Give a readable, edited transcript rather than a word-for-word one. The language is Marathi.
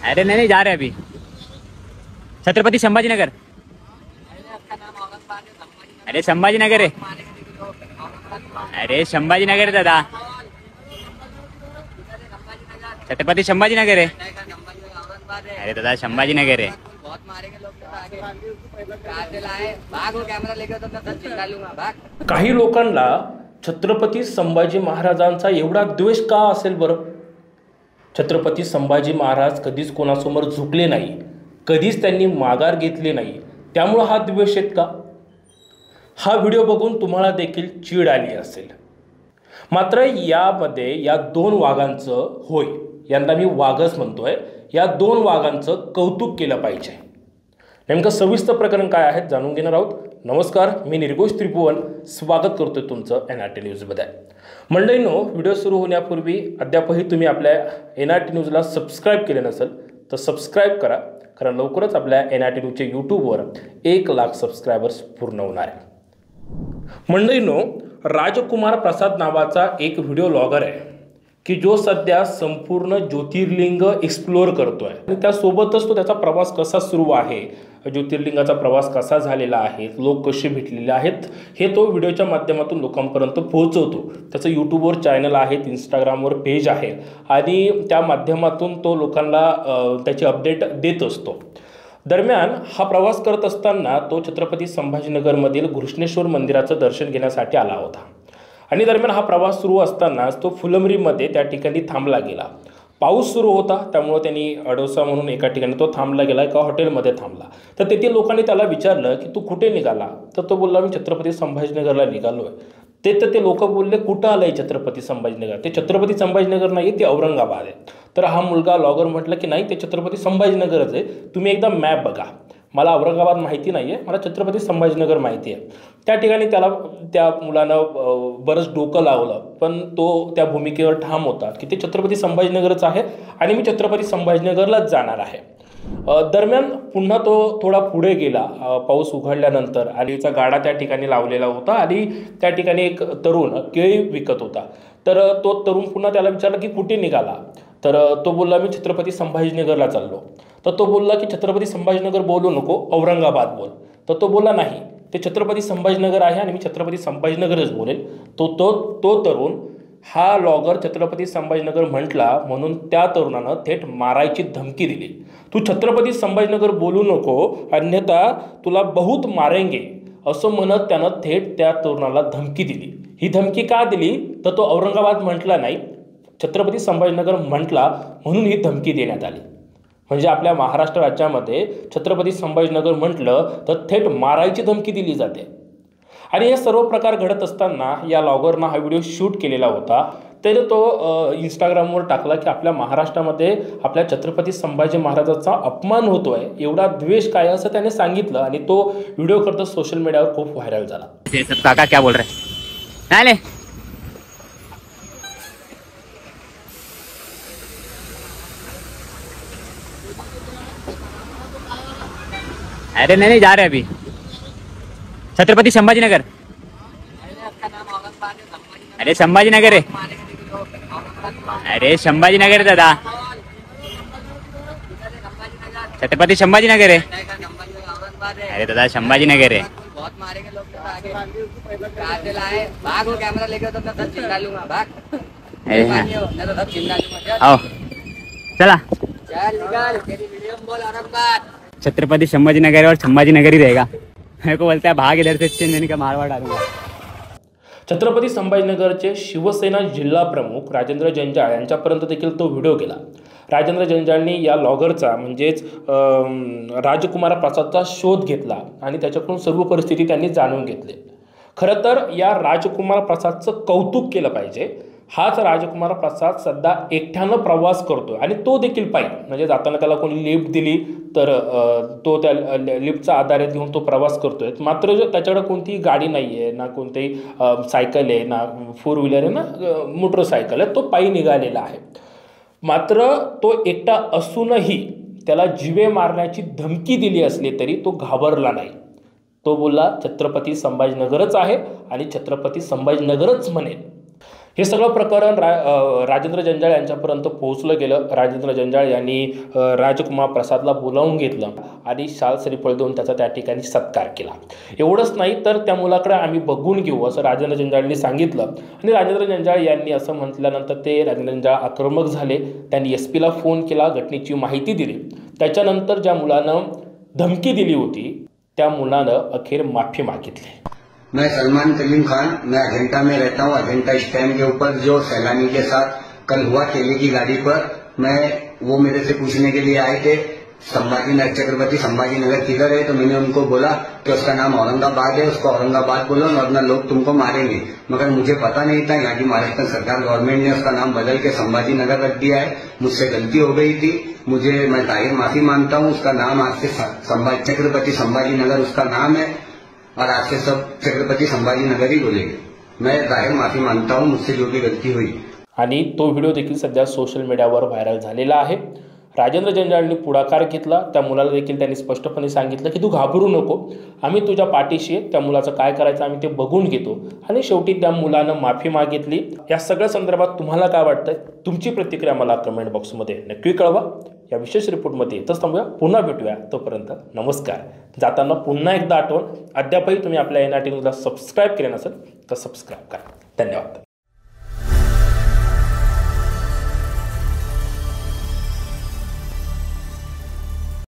अरे नहीं नहीं जा रहे अभी छत्रपति संभाजीनगर। अरे संभाजीनगर है। अरे संभाजीनगर है दादा, छत्रपति संभाजीनगर है। अरे दादा संभाजीनगर है। काही लोकांना छत्रपती संभाजी महाराजांचा एवढा द्वेष का असेल बरं? छत्रपती संभाजी महाराज कधीच कोणासमोर झुकले नाही, कधीच त्यांनी माघार घेतली नाही, त्यामुळे हा द्वेष आहेत का? हा व्हिडिओ बघून तुम्हाला देखील चीड आली असेल। मात्र यामध्ये या दोन वाघांचं, होय यांना मी वाघच म्हणतोय, या दोन वाघांचं कौतुक केलं पाहिजे। नेमकं सविस्तर प्रकरण काय आहे जाणून घेणार आहोत। नमस्कार, मी निर्घोष त्रिभुवन स्वागत करतोय तुमचं एनआरटी न्यूजमध्ये। मंडळींनो, व्हिडिओ सुरू होण्यापूर्वी अद्यापही तुम्ही आपल्या एनआरटी न्यूजला सबस्क्राईब केले नसेल तर सबस्क्राईब करा, कारण लवकरच आपल्या एनआरटी न्यूजच्या यूट्यूबवर 1 लाख सबस्क्रायबर्स पूर्ण होणार आहे। मंडळींनो, राजकुमार प्रसाद नावाचा एक व्हिडिओ ब्लॉगर आहे की जो सध्या संपूर्ण ज्योतिर्लिंग एक्सप्लोर करतोय आणि त्यासोबतच तो त्याचा प्रवास कसा सुरू आहे, ज्योतिर्लिंगाचा प्रवास कसा झालेला आहे, लोक कसे भेटलेले आहेत, हे तो व्हिडिओच्या माध्यमातून लोकांपर्यंत पोहोचवतो। त्याचं यूट्यूबवर चॅनल आहे, इंस्टाग्रामवर पेज आहे आणि त्या माध्यमातून तो लोकांना त्याची अपडेट देत असतो। दरम्यान हा प्रवास करत असताना तो छत्रपती संभाजीनगरमधील घृष्णेश्वर मंदिराचं दर्शन घेण्यासाठी आला होता आणि दरम्यान हा प्रवास सुरू असतानाच तो फुलंब्रीमध्ये त्या ठिकाणी थांबला गेला। पाऊस सुरू होता, त्यामुळे त्यांनी अडोसा म्हणून एका ठिकाणी तो थांबला गेला, एका हॉटेलमध्ये थांबला। तर तेथील लोकांनी त्याला विचारलं की तू कुठे निघाला? तर तो बोलला मी छत्रपती संभाजीनगरला निघालोय। ते लोक बोलले कुठं आलंय छत्रपती संभाजीनगर? ते छत्रपती संभाजीनगर नाही, ते औरंगाबाद आहे। तर हा मुलगा ब्लॉगर म्हटलं की नाही, ते छत्रपती संभाजीनगरच आहे, तुम्ही एकदा मॅप बघा, मला औरंगाबाद माहिती नाही आहे, मला छत्रपती संभाजीनगर माहिती आहे। त्या ठिकाणी त्या मुलानं बरंच डोकं लावलं, पण तो त्या भूमिकेवर ठाम होता की ते छत्रपती संभाजीनगरच आहे आणि मी छत्रपती संभाजीनगरलाच जाणार आहे। दरम्यान पुन्हा तो थोडा पुढे गेला पाऊस उघडल्यानंतर, अलीचा गाडा त्या ठिकाणी लावलेला होता आणि त्या ठिकाणी एक तरुण केळी विकत होता। तर तो तरुण पुन्हा त्याला विचारला की कुठे निघाला? तर तो बोलला मी छत्रपती संभाजीनगरला चाललो। तर तो बोलला की छत्रपती संभाजीनगर बोलू नको, औरंगाबाद बोल। तर तो बोलला नाही, ते छत्रपती संभाजीनगर आहे आणि मी छत्रपती संभाजीनगरच बोलेल। तो तरुण हा ब्लॉगर छत्रपती संभाजीनगर म्हटला म्हणून त्या तरुणानं थेट मारायची धमकी दिली। तू छत्रपती संभाजीनगर बोलू नको, अन्यथा तुला बहुत मारेंगे, असं म्हणत त्यानं थेट त्या तरुणाला धमकी दिली। ही धमकी का दिली? तर तो औरंगाबाद म्हटला नाही, छत्रपती संभाजीनगर म्हटला म्हणून ही धमकी देण्यात आली। म्हणजे आपल्या महाराष्ट्र राज्यामध्ये छत्रपती संभाजीनगर म्हटलं तर थेट मारायची धमकी दिली जाते। आणि हे सर्व प्रकार घडत असताना या ब्लॉगरनं हा व्हिडिओ शूट केलेला होता। त्याने तो इंस्टाग्रामवर टाकला की आपल्या महाराष्ट्रामध्ये आपल्या छत्रपती संभाजी महाराजांचा अपमान होतोय, एवढा द्वेष काय असं त्याने सांगितलं आणि तो व्हिडिओ करता सोशल मीडियावर खूप व्हायरल झाला। काका क्या बोल रहे हैं? अरे नहीं नहीं जा रहे अभी छत्रपति संभाजीनगर। अरे संभाजीनगर है। अरे संभाजीनगर है दादा, छत्रपति संभाजीनगर है। अरे दादा संभाजीनगर है। आओ चला, छत्रपति संभाजीनगर और संभाजीनगर ही रहेगा। मेरे को बोलता है भाग इधर से, चेन्नई का मारवाड़ डालूंगा। छत्रपती संभाजीनगरचे शिवसेना जिल्हा प्रमुख राजेंद्र जंजाळ यांच्यापर्यंत देखील तो व्हिडिओ गेला। राजेंद्र जंजाळनी या ब्लॉगरचा म्हणजेच राजकुमार प्रसादचा शोध घेतला आणि त्याच्याकडून सर्व परिस्थिती त्यांनी जाणून घेतली। खरं तर या राजकुमार प्रसादचं कौतुक केलं पाहिजे। हाच राजकुमार प्रसाद सध्या एकट्यानं प्रवास करतो आणि तो देखील पायी, म्हणजे जाताना त्याला कोणी लिफ्ट दिली तर तो त्या लिफ्टचा आधार घेऊन तो प्रवास करतोय। मात्र त्याच्याकडे कोणतीही गाडी नाही आहे, ना कोणतीही सायकल आहे, ना 4 व्हीलर आहे, ना मोटरसायकल आहे, तो पायी निघालेला आहे। मात्र तो एकटा असूनही त्याला जीवे मारण्याची धमकी दिली असली तरी तो घाबरला नाही। तो बोलला छत्रपती संभाजीनगरच आहे आणि छत्रपती संभाजीनगरच म्हणेल। हे सगळं प्रकरण राजेंद्र जंजाळ यांच्यापर्यंत पोहोचलं गेलं. राजेंद्र जंजाळ यांनी राजकुमार प्रसादला बोलावून घेतलं आणि शाल श्रीफळ देऊन त्याचा त्या ठिकाणी सत्कार केला. एवढंच नाही तर त्या मुलाकडे आम्ही बघून घेऊ असं राजेंद्र जंजाळांनी सांगितलं. आणि राजेंद्र जंजाळ यांनी असं म्हटल्यानंतर ते राजेंद्र जंजाळ आक्रमक झाले. त्यांनी SP ला फोन केला, घटनेची माहिती दिली. त्याच्यानंतर ज्या मुलानं धमकी दिली होती त्या मुलानं अखेर माफी मागितली. मैं सलमान कलीम खान, मैं अजंता में रहता हूँ. अजंता स्टैंड के ऊपर जो सैलानी के साथ कल हुआ केले की गाड़ी पर, वो मेरे से पूछने के लिए आए थे छत्रपति संभाजी नगर किधर है. तो मैंने उनको बोला कि उसका नाम औरंगाबाद है, उसको औरंगाबाद बोलो वरना लोग तुमको मारेंगे. मगर मुझे पता नहीं था यहाँ की महाराष्ट्र सरकार गवर्नमेंट ने उसका नाम बदल के संभाजी नगर रख दिया है. मुझसे गलती हो गई थी, मैं जाहिर माफी मांगता हूँ. उसका नाम आज से छत्रपति संभाजी नगर उसका नाम है और आज से सब छत्रपति संभाजी नगर ही बोलेंगे. मैं जाहिर माफी मांगता हूँ मुझसे जो भी गलती हुई. आणि तो व्हिडिओ देखील सध्या सोशल मीडियावर व्हायरल झालेला आहे. राजेंद्र जंजाळांनी पुढाकार घेतला. त्या मुलाला देखील त्यांनी स्पष्टपणे सांगितलं की तू घाबरू नको, आम्ही तुझ्या पाठीशी आहे, त्या मुलाचं काय करायचं आम्ही ते बघून घेतो. आणि शेवटी त्या मुलानं माफी मागितली. या सगळ्या संदर्भात तुम्हाला काय वाटतंय, तुमची प्रतिक्रिया मला कमेंट बॉक्समध्ये नक्की कळवा. या विशेष रिपोर्टमध्ये इथंच थांबूया, पुन्हा भेटूया. तोपर्यंत नमस्कार. जाताना पुन्हा एकदा आठवण, अद्यापही तुम्ही आपल्या NRT न्यूजला सबस्क्राईब केले नसेल तर सबस्क्राईब करा. धन्यवाद.